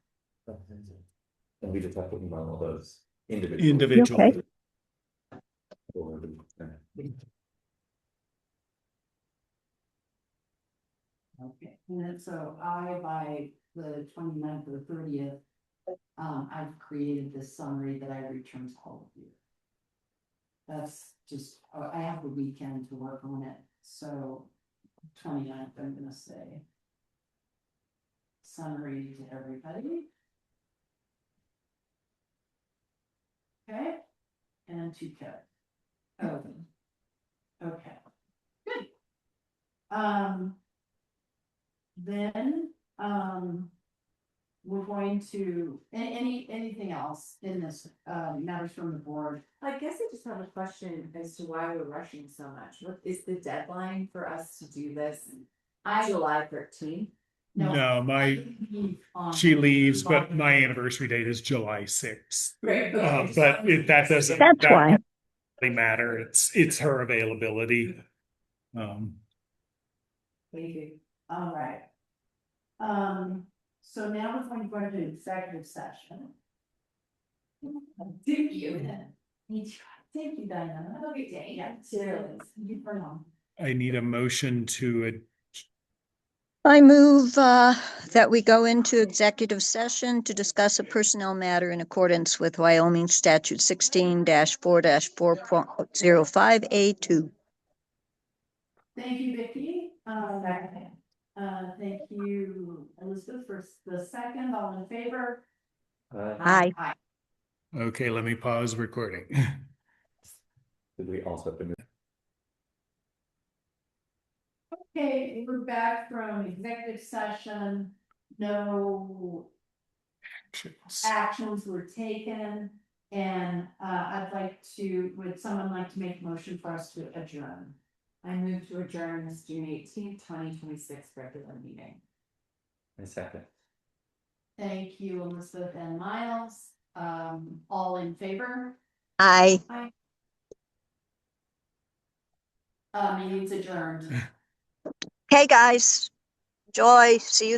And we just have to email all those individually. Individually. Okay. Okay, and then so by the 29th or 30th, I've created this summary that I return to all of you. That's just, I have the weekend to work on it, so 29th, I'm gonna say. Summary to everybody. Okay, and to Kev. Okay, good. Then, we're going to, anything else in this, matters from the board? I guess I just have a question as to why we're rushing so much. What is the deadline for us to do this? July 13th. No, she leaves, but my anniversary date is July 6th. Great, okay. But that doesn't. That's that why. won't really matter. It's her availability. Thank you. All right. So now we're going to go into executive session. Thank you. Thank you, Diana. Have a good day. Yeah, cheers. You for now. I need a motion to I move that we go into executive session to discuss a personnel matter in accordance with Wyoming Statute 16-4-4.05A2. Thank you, Vicky. Thank you, Elizabeth, for the second. All in favor? Aye. Okay, let me pause recording. Did we also have to move? Okay, we're back from executive session. No actions were taken. And would someone like to make a motion for us to adjourn? I move to adjourn this June 18th, 2026 regular meeting. A second. Thank you, Elizabeth and Miles. All in favor? Aye. Meeting's adjourned. Hey, guys. Joy. See you